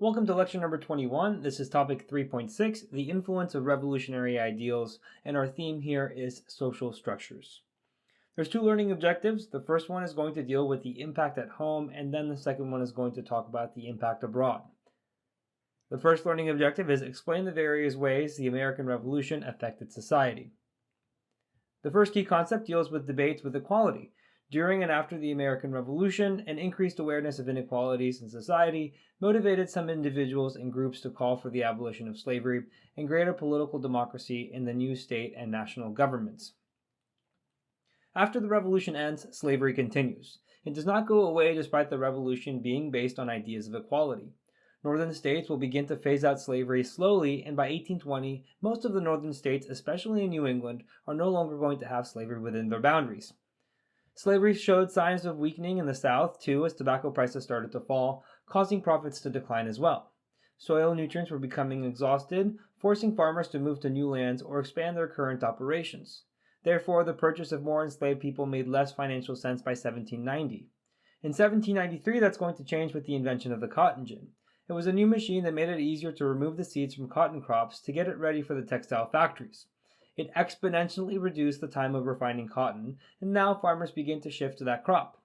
Welcome to lecture number 21. This is topic 3.6, the influence of revolutionary ideals, and our theme here is social structures. There's two learning objectives. The first one is going to deal with the impact at home, and then the second one is going to talk about the impact abroad. The first learning objective is explain the various ways the American Revolution affected society. The first key concept deals with debates with equality. During and after the American Revolution, an increased awareness of inequalities in society motivated some individuals and groups to call for the abolition of slavery and greater political democracy in the new state and national governments. After the revolution ends, slavery continues. It does not go away despite the revolution being based on ideas of equality. Northern states will begin to phase out slavery slowly, and by 1820, most of the northern states, especially in New England, are no longer going to have slavery within their boundaries. Slavery showed signs of weakening in the South, too, as tobacco prices started to fall, causing profits to decline as well. Soil nutrients were becoming exhausted, forcing farmers to move to new lands or expand their current operations. Therefore, the purchase of more enslaved people made less financial sense by 1790. In 1793, that's going to change with the invention of the cotton gin. It was a new machine that made it easier to remove the seeds from cotton crops to get it ready for the textile factories. It exponentially reduced the time of refining cotton, and now farmers begin to shift to that crop.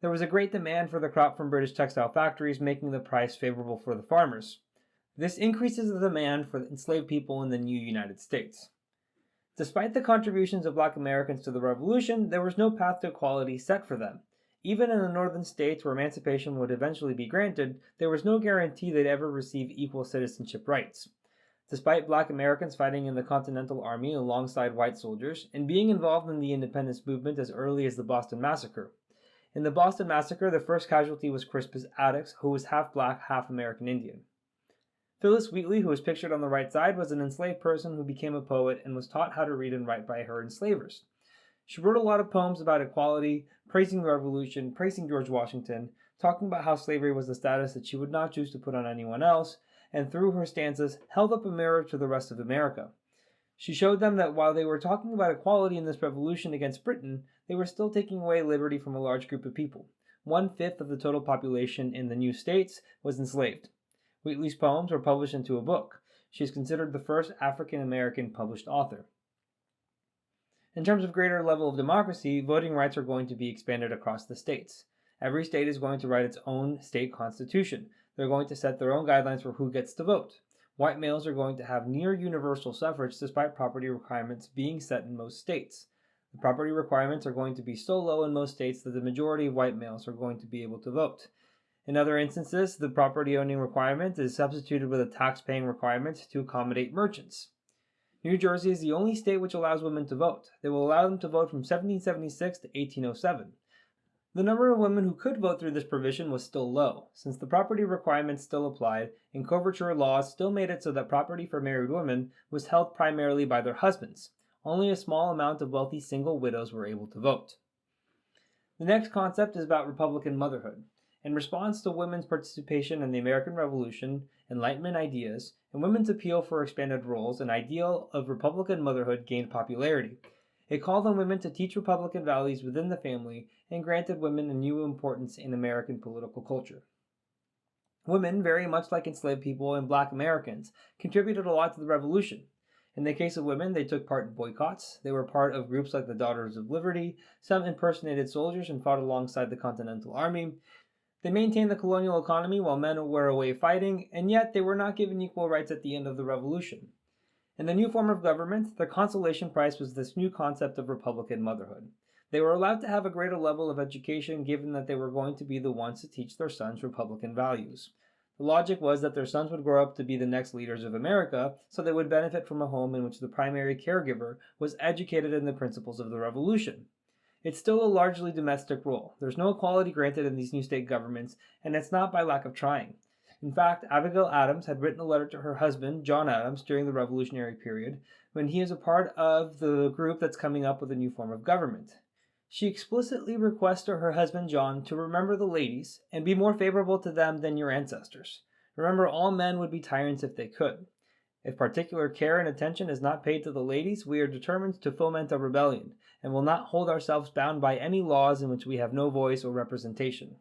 There was a great demand for the crop from British textile factories, making the price favorable for the farmers. This increases the demand for enslaved people in the new United States. Despite the contributions of Black Americans to the Revolution, there was no path to equality set for them. Even in the northern states where emancipation would eventually be granted, there was no guarantee they'd ever receive equal citizenship rights. Despite Black Americans fighting in the Continental Army alongside white soldiers and being involved in the independence movement as early as the Boston Massacre. In the Boston Massacre, the first casualty was Crispus Attucks, who was half Black, half American Indian. Phyllis Wheatley, who is pictured on the right side, was an enslaved person who became a poet and was taught how to read and write by her enslavers. She wrote a lot of poems about equality, praising the Revolution, praising George Washington, talking about how slavery was a status that she would not choose to put on anyone else, and through her stanzas held up a mirror to the rest of America. She showed them that while they were talking about equality in this revolution against Britain, they were still taking away liberty from a large group of people. 1/5 of the total population in the new states was enslaved. Wheatley's poems were published into a book. She is considered the first African American published author. In terms of greater level of democracy, voting rights are going to be expanded across the states. Every state is going to write its own state constitution. They're going to set their own guidelines for who gets to vote. White males are going to have near universal suffrage despite property requirements being set in most states. The property requirements are going to be so low in most states that the majority of white males are going to be able to vote. In other instances, the property owning requirement is substituted with a tax-paying requirement to accommodate merchants. New Jersey is the only state which allows women to vote. They will allow them to vote from 1776 to 1807. The number of women who could vote through this provision was still low, since the property requirements still applied and coverture laws still made it so that property for married women was held primarily by their husbands. Only a small amount of wealthy single widows were able to vote. The next concept is about Republican motherhood. In response to women's participation in the American Revolution, Enlightenment ideas, and women's appeal for expanded roles, an ideal of Republican motherhood gained popularity. It called on women to teach Republican values within the family and granted women a new importance in American political culture. Women, very much like enslaved people and Black Americans, contributed a lot to the Revolution. In the case of women, they took part in boycotts. They were part of groups like the Daughters of Liberty. Some impersonated soldiers and fought alongside the Continental Army. They maintained the colonial economy while men were away fighting, and yet they were not given equal rights at the end of the Revolution. In the new form of government, their consolation prize was this new concept of Republican motherhood. They were allowed to have a greater level of education given that they were going to be the ones to teach their sons Republican values. The logic was that their sons would grow up to be the next leaders of America, so they would benefit from a home in which the primary caregiver was educated in the principles of the Revolution. It's still a largely domestic role. There's no equality granted in these new state governments, and it's not by lack of trying. In fact, Abigail Adams had written a letter to her husband, John Adams, during the Revolutionary period, when he is a part of the group that's coming up with a new form of government. She explicitly requests to her husband John to remember the ladies and be more favorable to them than your ancestors. Remember, all men would be tyrants if they could. If particular care and attention is not paid to the ladies, we are determined to foment a rebellion, and will not hold ourselves bound by any laws in which we have no voice or representation.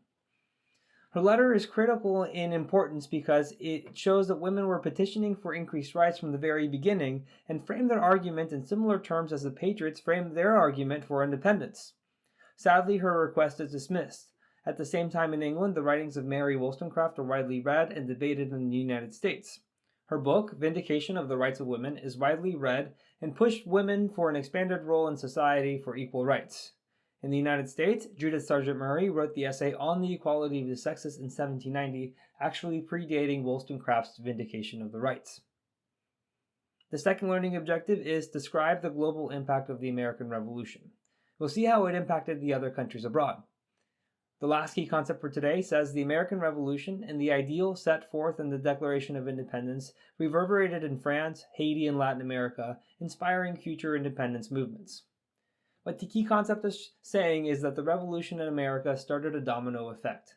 Her letter is critical in importance because it shows that women were petitioning for increased rights from the very beginning and framed their argument in similar terms as the Patriots framed their argument for independence. Sadly, her request is dismissed. At the same time in England, the writings of Mary Wollstonecraft are widely read and debated in the United States. Her book, Vindication of the Rights of Women, is widely read and pushed women for an expanded role in society for equal rights. In the United States, Judith Sargent Murray wrote the essay On the Equality of the Sexes in 1790, actually predating Wollstonecraft's Vindication of the Rights. The second learning objective is describe the global impact of the American Revolution. We'll see how it impacted the other countries abroad. The last key concept for today says the American Revolution and the ideal set forth in the Declaration of Independence reverberated in France, Haiti, and Latin America, inspiring future independence movements. What the key concept is saying is that the revolution in America started a domino effect.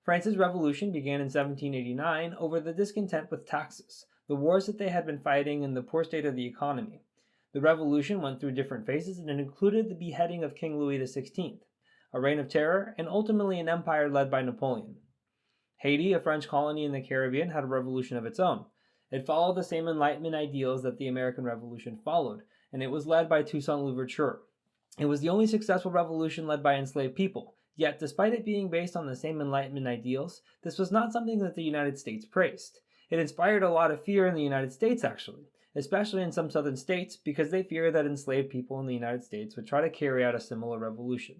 France's revolution began in 1789 over the discontent with taxes, the wars that they had been fighting, and the poor state of the economy. The revolution went through different phases and it included the beheading of King Louis XVI, a reign of terror, and ultimately an empire led by Napoleon. Haiti, a French colony in the Caribbean, had a revolution of its own. It followed the same Enlightenment ideals that the American Revolution followed, and it was led by Toussaint Louverture. It was the only successful revolution led by enslaved people, yet despite it being based on the same Enlightenment ideals, this was not something that the United States praised. It inspired a lot of fear in the United States, actually, especially in some southern states, because they feared that enslaved people in the United States would try to carry out a similar revolution.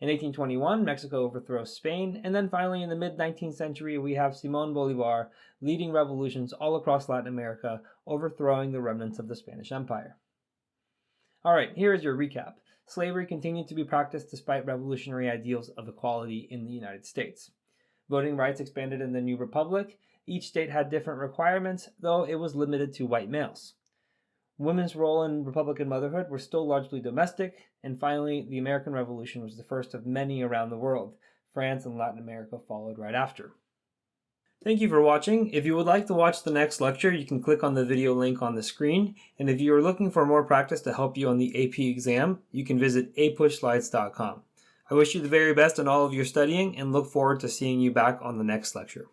In 1821, Mexico overthrows Spain, and then finally in the mid-19th century, we have Simón Bolívar leading revolutions all across Latin America, overthrowing the remnants of the Spanish Empire. Alright, here is your recap. Slavery continued to be practiced despite revolutionary ideals of equality in the United States. Voting rights expanded in the new republic. Each state had different requirements, though it was limited to white males. Women's role in Republican motherhood were still largely domestic, and finally, the American Revolution was the first of many around the world. France and Latin America followed right after. Thank you for watching. If you would like to watch the next lecture, you can click on the video link on the screen, and if you are looking for more practice to help you on the AP exam, you can visit apushslides.com. I wish you the very best in all of your studying and look forward to seeing you back on the next lecture.